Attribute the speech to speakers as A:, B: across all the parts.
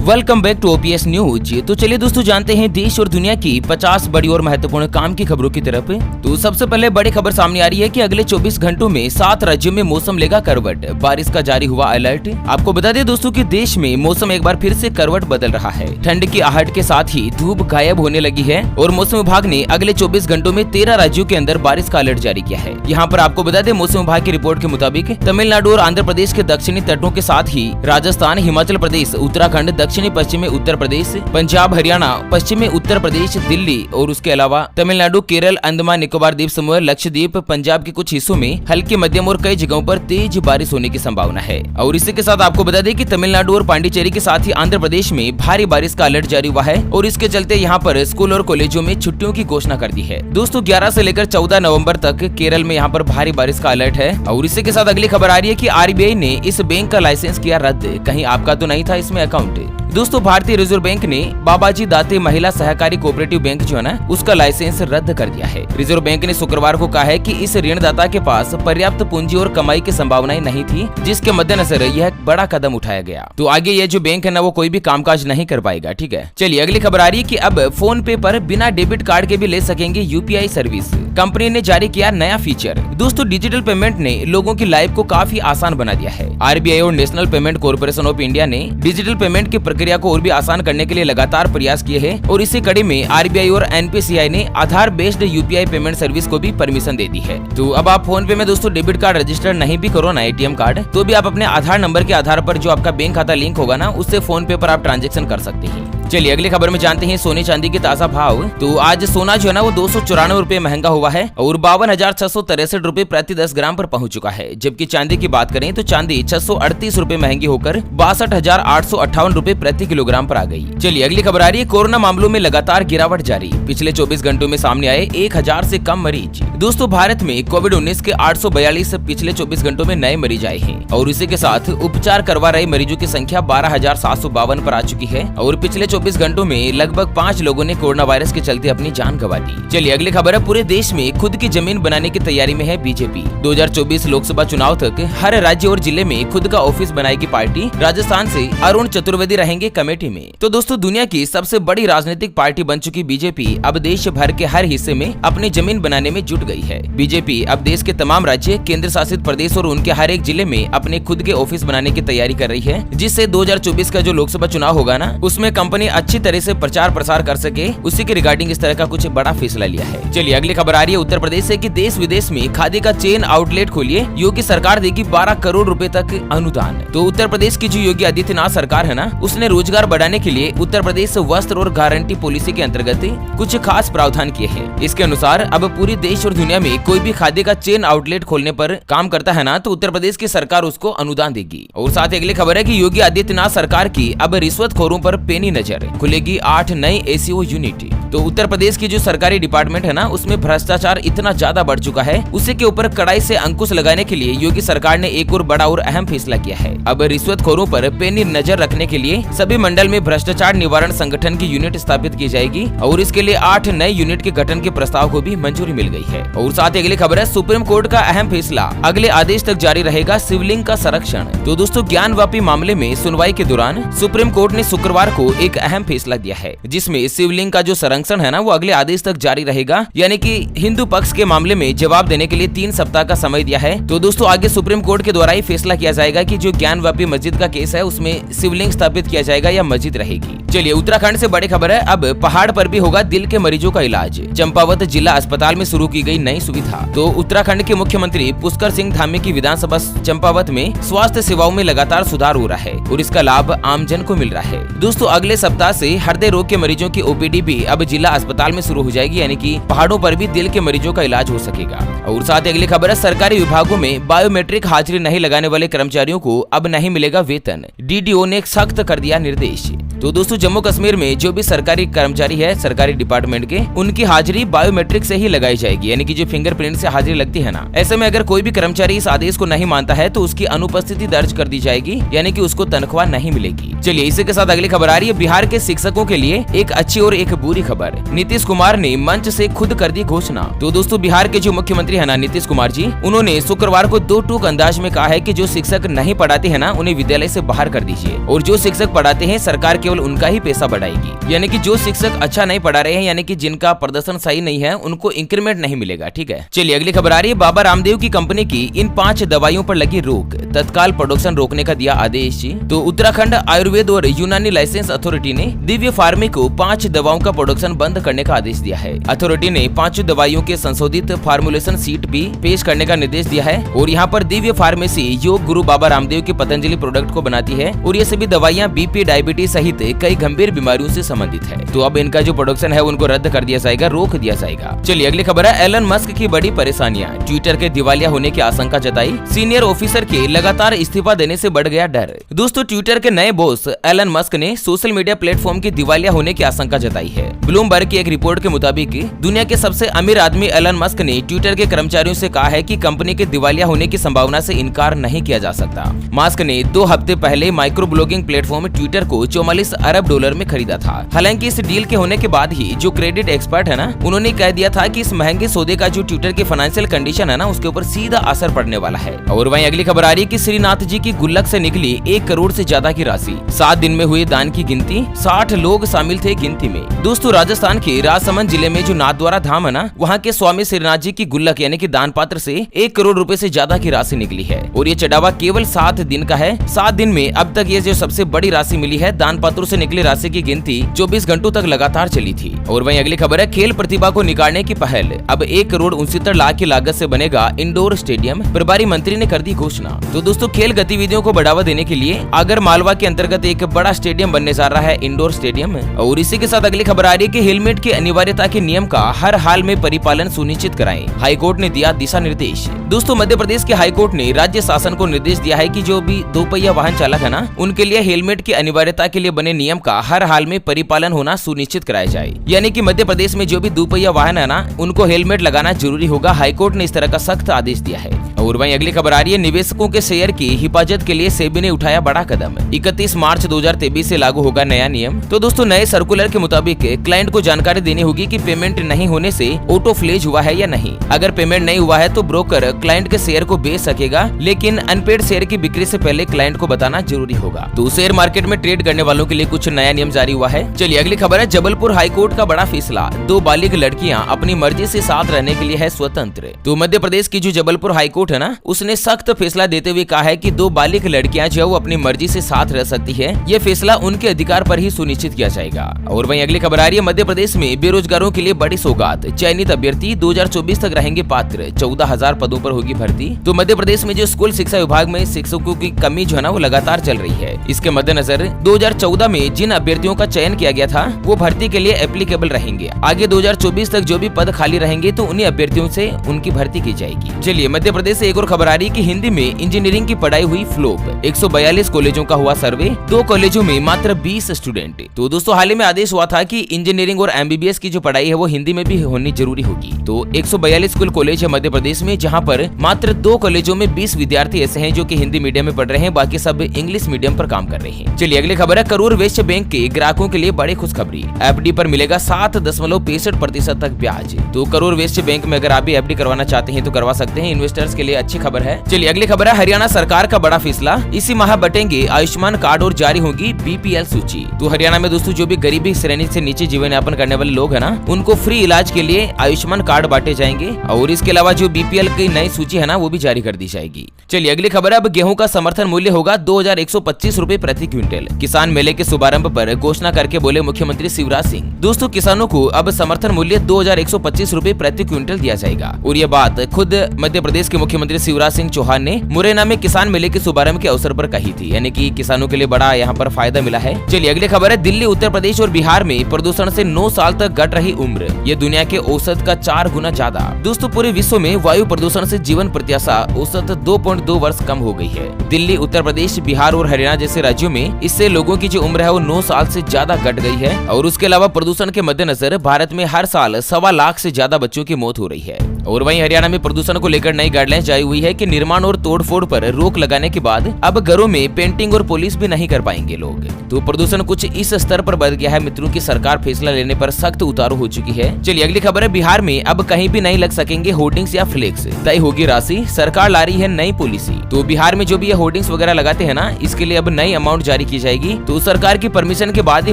A: Welcome back to OPS news. तो चलिए दोस्तों जानते हैं देश और दुनिया की 50 बड़ी और महत्वपूर्ण काम की खबरों की तरफ। तो सबसे पहले बड़ी खबर सामने आ रही है कि अगले 24 घंटों में 7 राज्यों में मौसम लेगा करवट, बारिश का जारी हुआ अलर्ट। आपको बता दें दोस्तों कि देश में मौसम एक बार फिर से करवट बदल रहा है। ठंड की आहट के साथ ही धूप गायब होने लगी है और मौसम विभाग ने अगले 24 घंटों में 13 राज्यों के अंदर बारिश का अलर्ट जारी किया है। यहाँ पर आपको बता दें मौसम विभाग की रिपोर्ट के मुताबिक तमिलनाडु और आंध्र प्रदेश के दक्षिणी तटों के साथ ही राजस्थान, हिमाचल प्रदेश, उत्तराखंड, दक्षिणी पश्चिमी उत्तर प्रदेश, पंजाब, हरियाणा, पश्चिमी उत्तर प्रदेश, दिल्ली और उसके अलावा तमिलनाडु, केरल, अंडमान निकोबार द्वीप समूह, लक्षद्वीप, पंजाब के कुछ हिस्सों में हल्की मध्यम और कई जगहों पर तेज बारिश होने की संभावना है। और इसी के साथ आपको बता दें कि तमिलनाडु और पांडिचेरी के साथ ही आंध्र प्रदेश में भारी बारिश का अलर्ट जारी हुआ है और इसके चलते यहाँ पर स्कूल और कॉलेजों में छुट्टियों की घोषणा कर दी है। दोस्तों 11 से लेकर 14 नवंबर तक केरल में यहाँ पर भारी बारिश का अलर्ट है। और इसी के साथ अगली खबर आ रही है कि आरबीआई ने इस बैंक का लाइसेंस किया रद्द, कहीं आपका तो नहीं था इसमें अकाउंट। दोस्तों भारतीय रिजर्व बैंक ने बाबाजी दाते महिला सहकारी कोऑपरेटिव बैंक जो है ना उसका लाइसेंस रद्द कर दिया है। रिजर्व बैंक ने शुक्रवार को कहा है कि इस ऋणदाता के पास पर्याप्त पूंजी और कमाई की संभावनाएं नहीं थी, जिसके मद्देनजर यह बड़ा कदम उठाया गया। तो आगे ये जो बैंक है ना वो कोई भी कामकाज नहीं कर पाएगा। ठीक है, चलिए अगली खबर आ रही है कि अब फोन पे पर बिना डेबिट कार्ड के भी ले सकेंगे यूपीआई सर्विस। कंपनी ने जारी किया नया फीचर। दोस्तों डिजिटल पेमेंट ने लोगों की लाइफ को काफी आसान बना दिया है। आरबीआई और national payment corporation of India ने डिजिटल पेमेंट की प्रक्रिया को और भी आसान करने के लिए लगातार प्रयास किए हैं और इसी कड़ी में आरबीआई और एनपीसीआई ने आधार बेस्ड यूपीआई पेमेंट सर्विस को भी परमिशन दे दी है। तो अब आप फोन पे में दोस्तों डेबिट कार्ड रजिस्टर नहीं भी करो ना एटीएम कार्ड, तो भी आप अपने आधार नंबर के आधार पर जो आपका बैंक खाता लिंक होगा ना उससे फोन पे पर आप ट्रांजेक्शन कर सकते हैं। चलिए अगली खबर में जानते हैं सोने चांदी के ताजा भाव। तो आज सोना जो है ना वो 294 रुपए महंगा हुआ है और 52,663 रुपए प्रति 10 ग्राम पर पहुंच चुका है। जबकि चांदी की बात करें तो चांदी 638 रुपए महंगी होकर 62,858 रुपए प्रति किलोग्राम पर आ गई। चलिए अगली खबर आ रही है कोरोना मामलों में लगातार गिरावट जारी। पिछले 24 घंटों में सामने आए 1000 से कम मरीज। दोस्तों भारत में कोविड-19 के 842 पिछले 24 घंटों में नए मरीज आए हैं और इसी के साथ उपचार करवा रहे मरीजों की संख्या 12,752 पर आ चुकी है और पिछले 24 घंटों में लगभग 5 लोगों ने कोरोना वायरस के चलते अपनी जान गंवा दी। चलिए अगली खबर है पूरे देश में खुद की जमीन बनाने की तैयारी में है बीजेपी। 2024 लोकसभा चुनाव तक हर राज्य और जिले में खुद का ऑफिस बनाएगी पार्टी। राजस्थान से अरुण चतुर्वेदी रहेंगे कमेटी में। तो दोस्तों दुनिया की सबसे बड़ी राजनीतिक पार्टी बन चुकी बीजेपी अब देश भर के हर हिस्से में अपनी जमीन बनाने में जुट गई है। बीजेपी अब देश के तमाम राज्य, केंद्र शासित प्रदेश और उनके हर एक जिले में अपने खुद के ऑफिस बनाने की तैयारी कर रही है, जिससे 2024 का जो लोकसभा चुनाव होगा ना उसमें कंपनी अच्छी तरह से प्रचार प्रसार कर सके, उसी के रिगार्डिंग इस तरह का कुछ बड़ा फैसला लिया है। चलिए अगली खबर आ रही है उत्तर प्रदेश से कि देश विदेश में खादी का चेन आउटलेट खोलिए, योगी सरकार देगी 12 करोड़ रुपए तक अनुदान। तो उत्तर प्रदेश की जो योगी आदित्यनाथ सरकार है ना उसने रोजगार बढ़ाने के लिए उत्तर प्रदेश वस्त्र और गारंटी पॉलिसी के अंतर्गत कुछ खास प्रावधान किए हैं। इसके अनुसार अब पूरे देश और दुनिया में कोई भी खादी का चेन आउटलेट खोलने पर काम करता है ना तो उत्तर प्रदेश की सरकार उसको अनुदान देगी। और साथ ही अगली खबर है कि योगी आदित्यनाथ सरकार की अब रिश्वतखोरों पर पेनी नजर, खुलेगी 8 नई एसीओ यूनिट। तो उत्तर प्रदेश की जो सरकारी डिपार्टमेंट है ना उसमें भ्रष्टाचार इतना ज्यादा बढ़ चुका है, उसी के ऊपर कड़ाई से अंकुश लगाने के लिए योगी सरकार ने एक और बड़ा और अहम फैसला किया है। अब रिश्वतखोरों पर पेनी नजर रखने के लिए सभी मंडल में भ्रष्टाचार निवारण संगठन की यूनिट स्थापित की जाएगी और इसके लिए 8 नए यूनिट के गठन के प्रस्ताव को भी मंजूरी मिल गई है। और साथ ही अगली खबर है सुप्रीम कोर्ट का अहम फैसला, अगले आदेश तक जारी रहेगा शिवलिंग का संरक्षण। तो दोस्तों ज्ञानवापी मामले में सुनवाई के दौरान सुप्रीम कोर्ट ने शुक्रवार को एक अहम फैसला दिया है, जिसमें शिवलिंग का जो संरक्षण है ना वो अगले आदेश तक जारी रहेगा, यानी कि हिंदू पक्ष के मामले में जवाब देने के लिए 3 सप्ताह का समय दिया है। तो दोस्तों आगे सुप्रीम कोर्ट के द्वारा ही फैसला किया जाएगा कि जो ज्ञानवापी मस्जिद का केस है उसमें शिवलिंग स्थापित किया जाएगा या मस्जिद रहेगी। चलिए उत्तराखंड से बड़ी खबर है, अब पहाड़ पर भी होगा दिल के मरीजों का इलाज। चंपावत जिला अस्पताल में शुरू की गई नई सुविधा। तो उत्तराखंड के मुख्यमंत्री पुष्कर सिंह धामी की विधानसभा चंपावत में स्वास्थ्य सेवाओं में लगातार सुधार हो रहा है और इसका लाभ आमजन को मिल रहा है। दोस्तों अगले सप्ताह से हृदय रोग के मरीजों की ओपीडी भी अब जिला अस्पताल में शुरू हो जाएगी, यानी कि पहाड़ों पर भी दिल के मरीजों का इलाज हो सकेगा। और साथ ही अगली खबर है सरकारी विभागों में बायोमेट्रिक हाजिरी नहीं लगाने वाले कर्मचारियों को अब नहीं मिलेगा वेतन। डीडीओ ने सख्त कर दिया निर्देश। तो दोस्तों जम्मू कश्मीर में जो भी सरकारी कर्मचारी है सरकारी डिपार्टमेंट के, उनकी हाजिरी बायोमेट्रिक से ही लगाई जाएगी, यानी कि जो फिंगरप्रिंट से हाजिरी लगती है ना। ऐसे में अगर कोई भी कर्मचारी इस आदेश को नहीं मानता है तो उसकी अनुपस्थिति दर्ज कर दी जाएगी, यानी कि उसको तनख्वाह नहीं मिलेगी। चलिए इसी के साथ अगली खबर आ रही है बिहार के शिक्षकों के लिए एक अच्छी और एक बुरी खबर। नीतीश कुमार ने मंच से खुद कर दी घोषणा। तो दोस्तों बिहार के जो मुख्यमंत्री है ना नीतीश कुमार जी, उन्होंने शुक्रवार को 2 टूक अंदाज में कहा है कि जो शिक्षक नहीं पढ़ाते हैं ना उन्हें विद्यालय से बाहर कर दीजिए और जो शिक्षक पढ़ाते हैं सरकार केवल उनका ही पैसा बढ़ाएगी। यानी कि जो शिक्षक अच्छा नहीं पढ़ा रहे हैं, यानी कि जिनका प्रदर्शन सही नहीं है, उनको इंक्रीमेंट नहीं मिलेगा। ठीक है, चलिए अगली खबर आ रही है। बाबा रामदेव की कंपनी की इन 5 दवाइयों पर लगी रोक, तत्काल प्रोडक्शन रोकने का दिया आदेश। तो उत्तराखंड आयुर्वेद और यूनानी लाइसेंस अथॉरिटी ने दिव्य फार्मा को 5 दवाओं का प्रोडक्शन बंद करने का आदेश दिया है। अथॉरिटी ने 5 दवाइयों के संशोधित फार्मूलेशन शीट भी पेश करने का निर्देश दिया है। और यहाँ पर दिव्य फार्मेसी योग गुरु बाबा रामदेव के पतंजलि प्रोडक्ट को बनाती है और ये सभी दवाइयाँ बीपी, डायबिटीज सहित कई गंभीर बीमारियों से संबंधित है। तो अब इनका जो प्रोडक्शन है उनको रद्द कर दिया जाएगा, रोक दिया जाएगा। चलिए अगली खबर है। एलन मस्क की बड़ी परेशानियां, ट्विटर के दिवालिया होने की आशंका जताई। सीनियर ऑफिसर के लगातार इस्तीफा देने से बढ़ गया डर। दोस्तों, ट्विटर के नए बॉस एलन मस्क ने सोशल मीडिया प्लेटफॉर्म की दिवालिया होने की आशंका जताई है। ब्लूमबर्ग की एक रिपोर्ट के मुताबिक दुनिया के सबसे अमीर आदमी एलन मस्क ने ट्विटर के कर्मचारियों से कहा है कि कंपनी के दिवालिया होने की संभावना से इनकार नहीं किया जा सकता। मस्क ने 2 हफ्ते पहले माइक्रो ब्लॉगिंग प्लेटफॉर्म ट्विटर को $44 अरब में खरीदा था। हालांकि इस डील के होने के बाद ही जो क्रेडिट एक्सपर्ट है ना, उन्होंने कह दिया था कि इस महंगे सौदे का जो ट्विटर की फाइनेंशियल कंडीशन है ना, उसके ऊपर सीधा असर पड़ने वाला है। और वहीं अगली खबर आ रही है कि श्रीनाथ जी की गुल्लक से निकली 1 करोड़ से ज्यादा की राशि। 7 दिन में हुए दान की गिनती, 60 लोग शामिल थे गिनती में। दोस्तों, राजस्थान के राजसमंद जिले में जो नाथद्वारा धाम है ना, वहाँ के स्वामी श्रीनाथ जी की गुल्लक यानी कि दान पात्र से 1 करोड़ रुपए से ज्यादा की राशि निकली है। और ये चढ़ावा केवल 7 दिन का है। 7 दिन में अब तक ये जो सबसे बड़ी राशि मिली है। दान पात्रों से निकली राशि की गिनती 24 घंटों तक लगातार चली थी। और वहीं अगली खबर है, खेल प्रतिभा को निकालने की पहल। अब 1 करोड़ 69 लाख की लागत से बनेगा इंडोर स्टेडियम, प्रभारी मंत्री ने कर दी घोषणा। तो दोस्तों, खेल गतिविधियों को बढ़ावा देने के लिए आगर मालवा के अंतर्गत एक बड़ा स्टेडियम बनने जा रहा है, इंडोर स्टेडियम। और इसी के साथ अगली खबर आ रही है कि हेलमेट की अनिवार्यता के नियम का हर हाल में परिपालन सुनिश्चित कराएं, हाईकोर्ट ने दिया दिशा निर्देश। दोस्तों, मध्य प्रदेश के हाईकोर्ट ने राज्य शासन को निर्देश दिया है कि जो भी 2 पहिया वाहन चालक है ना, उनके लिए हेलमेट की अनिवार्यता के लिए बने नियम का हर हाल में परिपालन होना सुनिश्चित कराया जाए। यानी कि मध्य प्रदेश में जो भी 2 पहिया वाहन है ना, उनको हेलमेट लगाना जरूरी होगा। हाईकोर्ट ने इस तरह का सख्त आदेश दिया है। और वहीं अगली खबर आ रही है, निवेशकों के शेयर की हिफाजत के लिए सेबी ने उठाया बड़ा कदम। 31 मार्च 2023 से लागू होगा नया नियम। तो दोस्तों, नए सर्कुलर के मुताबिक क्लाइंट को जानकारी देनी होगी कि पेमेंट नहीं होने से ऑटो फ्लेज हुआ है या नहीं। अगर पेमेंट नहीं हुआ है तो ब्रोकर क्लाइंट के शेयर को बेच सकेगा, लेकिन अनपेड शेयर की बिक्री से पहले क्लाइंट को बताना जरूरी होगा। तो शेयर मार्केट में ट्रेड करने वालों के लिए कुछ नया नियम जारी हुआ है। चलिए अगली खबर है, जबलपुर हाईकोर्ट का बड़ा फैसला। 2 बालिग लड़कियां अपनी मर्जी से साथ रहने के लिए है स्वतंत्र। तो मध्य प्रदेश की जो जबलपुर हाईकोर्ट है ना, उसने सख्त फैसला देते हुए कहा है कि 2 बालिग लड़कियां जो वो अपनी मर्जी से साथ रह सकती है। ये फैसला उनके अधिकार पर ही सुनिश्चित किया जाएगा। और वहीं अगली खबर आ रही है, मध्य प्रदेश में बेरोजगारों के लिए बड़ी सौगात। चयनित अभ्यर्थी 2024 तक रहेंगे पात्र। 14,000 पदों पर होगी भर्ती। तो मध्य प्रदेश में जो स्कूल शिक्षा विभाग में शिक्षकों की कमी जो है ना, वो लगातार चल रही है। इसके मद्देनजर 2014 में जिन अभ्यर्थियों का चयन किया गया था, वो भर्ती के लिए एप्लीकेबल रहेंगे। आगे 2024 तक जो भी पद खाली रहेंगे तो उन्हीं अभ्यर्थियों से उनकी भर्ती की जाएगी। चलिए मध्य प्रदेश से एक और खबर आ रही है कि हिंदी में इंजीनियरिंग की पढ़ाई हुई फ्लॉप। 142 कॉलेजों का हुआ सर्वे, 2 कॉलेजों में मात्र 20 स्टूडेंट। तो दोस्तों, हाल ही में आदेश हुआ था कि इंजीनियरिंग और एमबीबीएस की जो पढ़ाई है वो हिंदी में भी होनी जरूरी होगी। तो 142 कुल कॉलेज है मध्य प्रदेश में, जहाँ पर मात्र 2 कॉलेजों में 20 विद्यार्थी ऐसे हैं जो कि हिंदी मीडियम में पढ़ रहे हैं, बाकी सब इंग्लिश मीडियम पर काम कर रहे हैं। चलिए अगली खबर है, करूर वैश्य बैंक के ग्राहकों के लिए बड़ी खुशखबरी। एफडी पर मिलेगा 7.65% तक ब्याज। तो करूर वैश्य बैंक में अगर आप भी एफडी करवाना चाहते हैं तो करवा सकते हैं। इन्वेस्टर्स के लिए अच्छी खबर है। चलिए अगली खबर है, हरियाणा सरकार का बड़ा फैसला। इसी माह बटेंगे आयुष्मान कार्ड और जारी होगी बीपीएल सूची। तो हरियाणा में दोस्तों, जो भी गरीबी श्रेणी से नीचे जीवन यापन करने वाले लोग है ना, उनको फ्री इलाज के लिए आयुष्मान कार्ड बांटे जाएंगे। और इसके अलावा जो बीपीएल की नई सूची है ना, वो भी जारी कर दी जाएगी। चलिए अगली खबर है, अब गेहूं का समर्थन मूल्य होगा 2125 रुपए प्रति क्विंटल। किसान मेले के शुभारंभ पर घोषणा करके बोले मुख्यमंत्री शिवराज सिंह। दोस्तों, किसानों को अब समर्थन मूल्य 2125 रुपए प्रति क्विंटल दिया जाएगा। और ये बात खुद मध्य प्रदेश के मुख्यमंत्री शिवराज सिंह चौहान ने मुरैना में किसान मेले के शुभारंभ के अवसर पर कही थी। यानी कि किसानों के लिए बड़ा यहाँ पर फायदा मिला है। चलिए अगली खबर है, दिल्ली, उत्तर प्रदेश और बिहार में प्रदूषण से 9 साल तक घट रही उम्र। ये दुनिया के औसत का 4 गुना ज्यादा। दोस्तों, पूरे विश्व में वायु प्रदूषण से जीवन प्रत्याशा औसत 2.2 वर्ष कम हो गई है। दिल्ली, उत्तर प्रदेश, बिहार और हरियाणा जैसे राज्यों में इससे लोगों की जो उम्र है वो 9 साल से ज्यादा घट गई है। और उसके अलावा प्रदूषण के मद्देनजर भारत में हर साल 1.25 लाख से ज्यादा बच्चों की मौत हो रही है। और वहीं हरियाणा में प्रदूषण को लेकर नई गाइडलाइन जारी हुई है कि निर्माण और तोड़फोड़ पर रोक लगाने के बाद अब घरों में पेंटिंग और पॉलिश भी नहीं कर पाएंगे लोग। तो प्रदूषण कुछ इस स्तर पर बढ़ गया है मित्रों की सरकार फैसला लेने पर सख्त उतारू हो चुकी है। चलिए अगली खबर है, बिहार में अब कहीं भी नहीं लग सकेंगे होर्डिंग्स या फ्लेक्स, तय होगी राशि, सरकार ला रही है नई पॉलिसी। तो बिहार में जो भी ये होर्डिंग्स वगैरह लगाते हैं ना, इसके लिए अब नई अमाउंट जारी की जाएगी। तो सरकार की परमिशन के बाद ही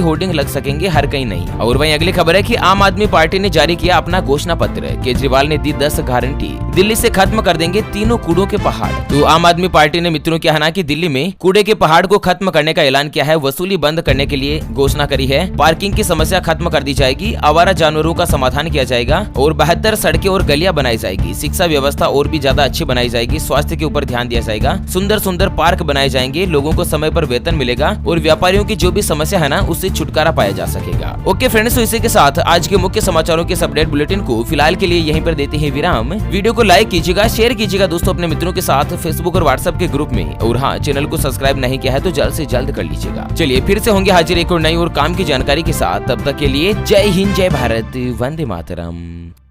A: होर्डिंग लग सकेंगे, हर कहीं नहीं। और वहीं अगली खबर है कि आम आदमी पार्टी ने जारी किया अपना घोषणा पत्र, केजरीवाल ने दी 10 गारंटी, दिल्ली से खत्म कर देंगे तीनों कूड़ों के पहाड़। तो आम आदमी पार्टी ने मित्रों क्या है ना कि दिल्ली में कूड़े के पहाड़ को खत्म करने का ऐलान किया है, वसूली बंद करने के लिए घोषणा करी है, पार्किंग की समस्या खत्म कर दी जाएगी, आवारा जानवरों का समाधान किया जाएगा और 72 सड़कें और गलियां बनाई जाएगी, शिक्षा व्यवस्था और भी ज्यादा अच्छी बनाई जाएगी, स्वास्थ्य के ऊपर ध्यान दिया जाएगा, सुंदर सुंदर पार्क बनाए जाएंगे, लोगों को समय पर वेतन मिलेगा और व्यापारियों की जो भी समस्या है ना उससे छुटकारा पाया जा सकेगा। ओके फ्रेंड्स, तो इसी के साथ आज के मुख्य समाचारों के अपडेट बुलेटिन को फिलहाल के लिए यहीं पर देते हैं विराम। वीडियो को लाइक कीजिएगा, शेयर कीजिएगा दोस्तों अपने मित्रों के साथ फेसबुक और व्हाट्सएप के ग्रुप में, और हाँ, चैनल को सब्सक्राइब नहीं किया है तो जल्द से जल्द कर लीजिएगा। चलिए फिर से होंगे हाजिर एक और नई और काम की जानकारी के साथ, तब तक के लिए जय हिंद, जय भारत, वंदे मातरम।